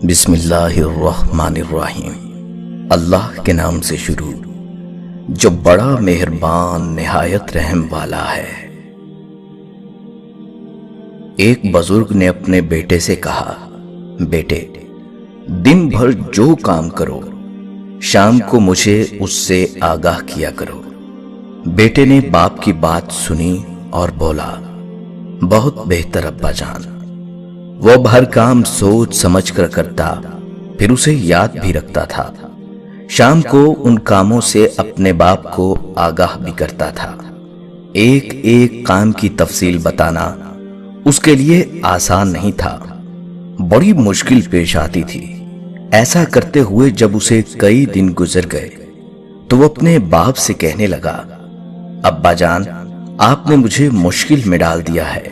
بسم اللہ الرحمن الرحیم۔ اللہ کے نام سے شروع جو بڑا مہربان نہایت رحم والا ہے۔ ایک بزرگ نے اپنے بیٹے سے کہا، بیٹے دن بھر جو کام کرو شام کو مجھے اس سے آگاہ کیا کرو۔ بیٹے نے باپ کی بات سنی اور بولا، بہت بہتر ابا جان۔ وہ ہر کام سوچ سمجھ کر کرتا، پھر اسے یاد بھی رکھتا تھا۔ شام کو ان کاموں سے اپنے باپ کو آگاہ بھی کرتا تھا۔ ایک ایک کام کی تفصیل بتانا اس کے لیے آسان نہیں تھا، بڑی مشکل پیش آتی تھی۔ ایسا کرتے ہوئے جب اسے کئی دن گزر گئے تو وہ اپنے باپ سے کہنے لگا، ابا جان آپ نے مجھے مشکل میں ڈال دیا ہے،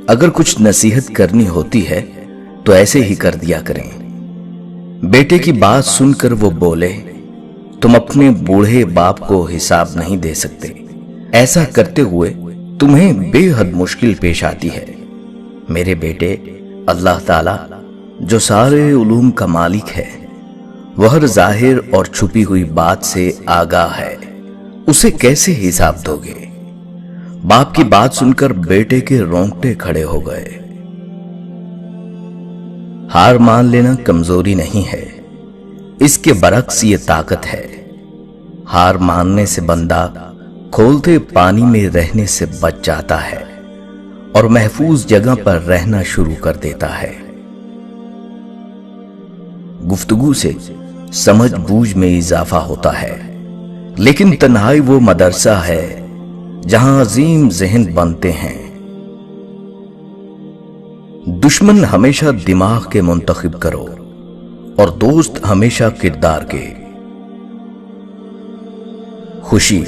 اگر کچھ نصیحت کرنی ہوتی ہے تو ایسے ہی کر دیا کریں۔ بیٹے کی بات سن کر وہ بولے، تم اپنے بوڑھے باپ کو حساب نہیں دے سکتے، ایسا کرتے ہوئے تمہیں بے حد مشکل پیش آتی ہے۔ میرے بیٹے، اللہ تعالی جو سارے علوم کا مالک ہے، وہ ہر ظاہر اور چھپی ہوئی بات سے آگاہ ہے، اسے کیسے حساب دو گے؟ باپ کی بات سن کر بیٹے کے رونگٹے کھڑے ہو گئے۔ ہار مان لینا کمزوری نہیں ہے، اس کے برعکس یہ طاقت ہے۔ ہار ماننے سے بندہ کھولتے پانی میں رہنے سے بچ جاتا ہے اور محفوظ جگہ پر رہنا شروع کر دیتا ہے۔ گفتگو سے سمجھ بوجھ میں اضافہ ہوتا ہے، لیکن تنہائی وہ مدرسہ ہے جہاں عظیم ذہن بنتے ہیں۔ دشمن ہمیشہ دماغ کے منتخب کرو اور دوست ہمیشہ کردار کے۔ خوشی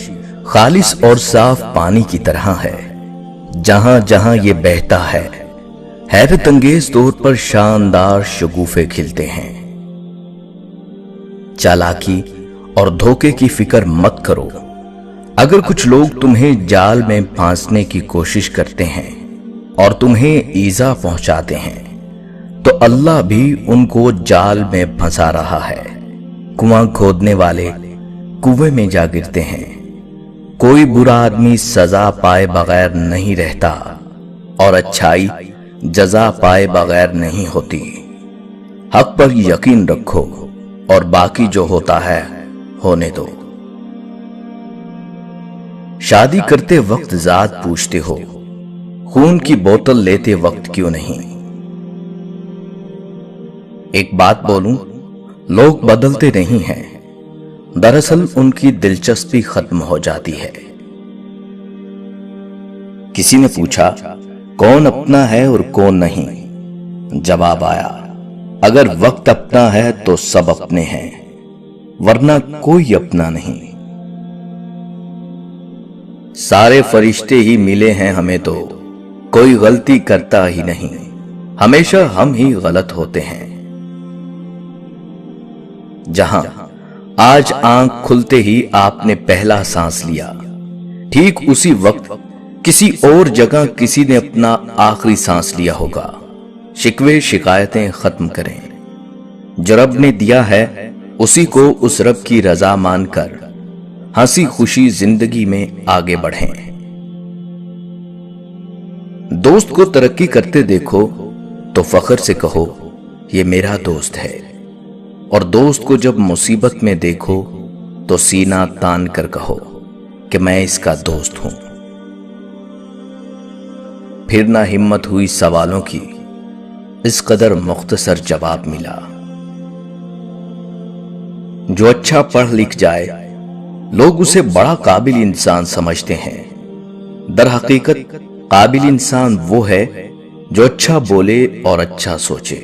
خالص اور صاف پانی کی طرح ہے، جہاں جہاں یہ بہتا ہے حیرت انگیز طور پر شاندار شگوفے کھلتے ہیں۔ چالاکی اور دھوکے کی فکر مت کرو۔ اگر کچھ لوگ تمہیں جال میں پھانسنے کی کوشش کرتے ہیں اور تمہیں ایذا پہنچاتے ہیں تو اللہ بھی ان کو جال میں پھنسا رہا ہے۔ کنواں کھودنے والے کنویں میں جا گرتے ہیں۔ کوئی برا آدمی سزا پائے بغیر نہیں رہتا اور اچھائی جزا پائے بغیر نہیں ہوتی۔ حق پر یقین رکھو اور باقی جو ہوتا ہے ہونے دو۔ شادی کرتے وقت ذات پوچھتے ہو، خون کی بوتل لیتے وقت کیوں نہیں؟ ایک بات بولوں، لوگ بدلتے نہیں ہیں، دراصل ان کی دلچسپی ختم ہو جاتی ہے۔ کسی نے پوچھا، کون اپنا ہے اور کون نہیں؟ جواب آیا، اگر وقت اپنا ہے تو سب اپنے ہیں، ورنہ کوئی اپنا نہیں۔ سارے فرشتے ہی ملے ہیں ہمیں تو کوئی غلطی کرتا ہی نہیں، ہمیشہ ہم ہی غلط ہوتے ہیں۔ جہاں آج آنکھ کھلتے ہی آپ نے پہلا سانس لیا، ٹھیک اسی وقت کسی اور جگہ کسی نے اپنا آخری سانس لیا ہوگا۔ شکوے شکایتیں ختم کریں، جو رب نے دیا ہے اسی کو اس رب کی رضا مان کر ہنسی خوشی زندگی میں آگے بڑھیں۔ دوست کو ترقی کرتے دیکھو تو فخر سے کہو، یہ میرا دوست ہے، اور دوست کو جب مصیبت میں دیکھو تو سینہ تان کر کہو کہ میں اس کا دوست ہوں۔ پھر نہ ہمت ہوئی سوالوں کی، اس قدر مختصر جواب ملا۔ جو اچھا پڑھ لکھ جائے لوگ اسے بڑا قابل انسان سمجھتے ہیں، در حقیقت قابل انسان وہ ہے جو اچھا بولے اور اچھا سوچے۔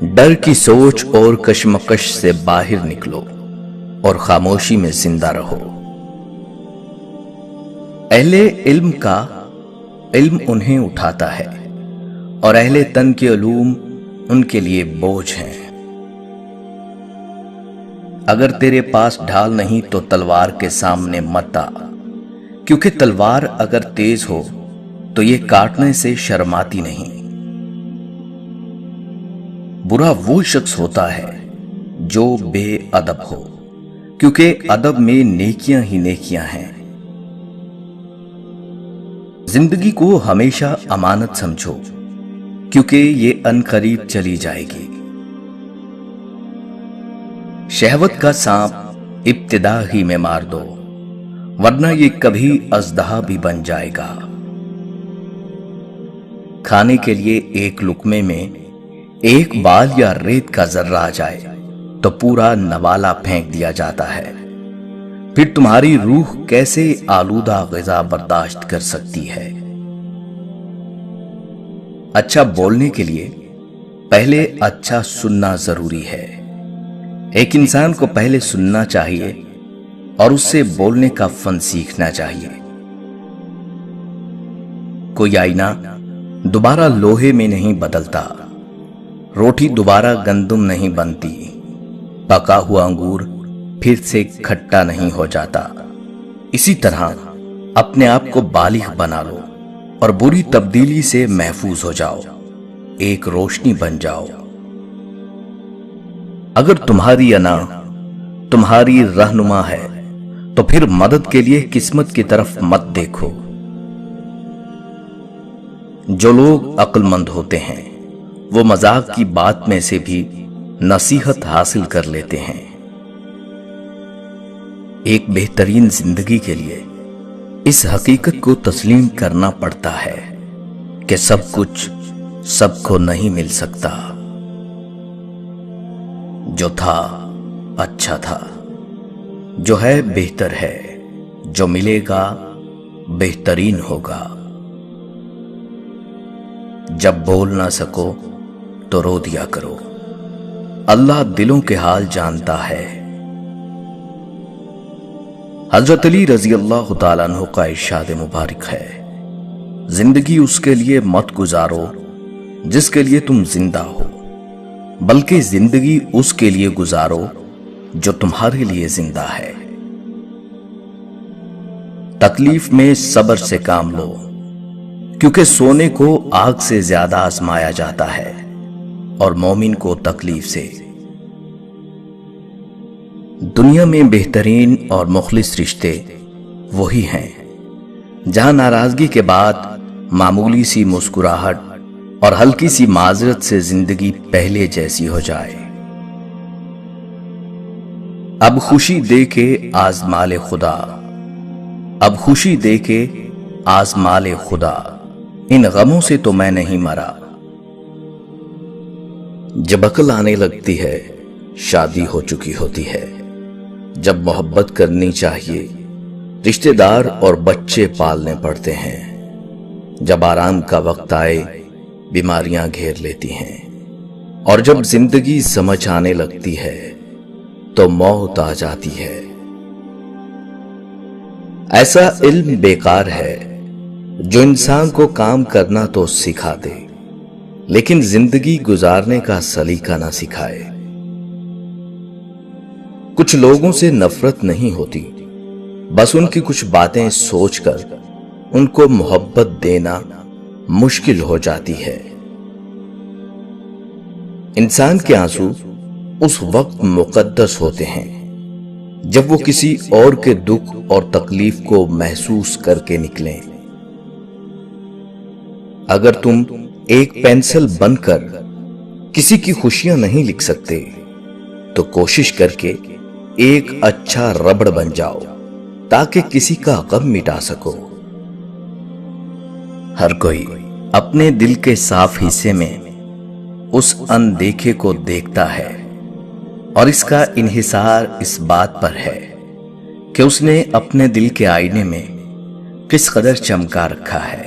ڈر کی سوچ اور کشمکش سے باہر نکلو اور خاموشی میں زندہ رہو۔ اہل علم کا علم انہیں اٹھاتا ہے اور اہل تن کے علوم ان کے لیے بوجھ ہیں۔ اگر تیرے پاس ڈھال نہیں تو تلوار کے سامنے مت آ، کیونکہ تلوار اگر تیز ہو تو یہ کاٹنے سے شرماتی نہیں۔ برا وہ شخص ہوتا ہے جو بے ادب ہو، کیونکہ ادب میں نیکیاں ہی نیکیاں ہیں۔ زندگی کو ہمیشہ امانت سمجھو، کیونکہ یہ عنقریب چلی جائے گی۔ شہوت کا سانپ ابتدا ہی میں مار دو، ورنہ یہ کبھی اژدہا بھی بن جائے گا۔ کھانے کے لیے ایک لقمے میں ایک بال یا ریت کا ذرہ آ جائے تو پورا نوالا پھینک دیا جاتا ہے، پھر تمہاری روح کیسے آلودہ غذا برداشت کر سکتی ہے؟ اچھا بولنے کے لیے پہلے اچھا سننا ضروری ہے۔ ایک انسان کو پہلے سننا چاہیے اور اس سے بولنے کا فن سیکھنا چاہیے۔ کوئی آئینہ دوبارہ لوہے میں نہیں بدلتا، روٹی دوبارہ گندم نہیں بنتی، پکا ہوا انگور پھر سے کھٹا نہیں ہو جاتا۔ اسی طرح اپنے آپ کو بالغ بنا لو اور بری تبدیلی سے محفوظ ہو جاؤ، ایک روشنی بن جاؤ۔ اگر تمہاری انا تمہاری رہنما ہے تو پھر مدد کے لیے قسمت کی طرف مت دیکھو۔ جو لوگ عقل مند ہوتے ہیں وہ مذاق کی بات میں سے بھی نصیحت حاصل کر لیتے ہیں۔ ایک بہترین زندگی کے لیے اس حقیقت کو تسلیم کرنا پڑتا ہے کہ سب کچھ سب کو نہیں مل سکتا۔ جو تھا اچھا تھا، جو ہے بہتر ہے، جو ملے گا بہترین ہوگا۔ جب بول نہ سکو تو رو دیا کرو، اللہ دلوں کے حال جانتا ہے۔ حضرت علی رضی اللہ تعالیٰ عنہ کا ارشاد مبارک ہے، زندگی اس کے لیے مت گزارو جس کے لیے تم زندہ ہو، بلکہ زندگی اس کے لیے گزارو جو تمہارے لیے زندہ ہے۔ تکلیف میں صبر سے کام لو، کیونکہ سونے کو آگ سے زیادہ آزمایا جاتا ہے اور مومن کو تکلیف سے۔ دنیا میں بہترین اور مخلص رشتے وہی ہیں جہاں ناراضگی کے بعد معمولی سی مسکراہٹ اور ہلکی سی معذرت سے زندگی پہلے جیسی ہو جائے۔ اب خوشی دے کے آزمال خدا، اب خوشی دے کے آزمال خدا، ان غموں سے تو میں نہیں مرا۔ جب عقل آنے لگتی ہے شادی ہو چکی ہوتی ہے، جب محبت کرنی چاہیے رشتہ دار اور بچے پالنے پڑتے ہیں، جب آرام کا وقت آئے بیماریاں گھیر لیتی ہیں، اور جب زندگی سمجھ آنے لگتی ہے تو موت آ جاتی ہے۔ ایسا علم بیکار ہے جو انسان کو کام کرنا تو سکھا دے لیکن زندگی گزارنے کا سلیقہ نہ سکھائے۔ کچھ لوگوں سے نفرت نہیں ہوتی، بس ان کی کچھ باتیں سوچ کر ان کو محبت دینا مشکل ہو جاتی ہے۔ انسان کے آنسو اس وقت مقدس ہوتے ہیں جب وہ کسی اور کے دکھ اور تکلیف کو محسوس کر کے نکلیں۔ اگر تم ایک پینسل بن کر کسی کی خوشیاں نہیں لکھ سکتے تو کوشش کر کے ایک اچھا ربڑ بن جاؤ تاکہ کسی کا غم مٹا سکو۔ ہر کوئی اپنے دل کے صاف حصے میں اس اندیکھے کو دیکھتا ہے اور اس کا انحصار اس بات پر ہے کہ اس نے اپنے دل کے آئینے میں کس قدر چمکا رکھا ہے۔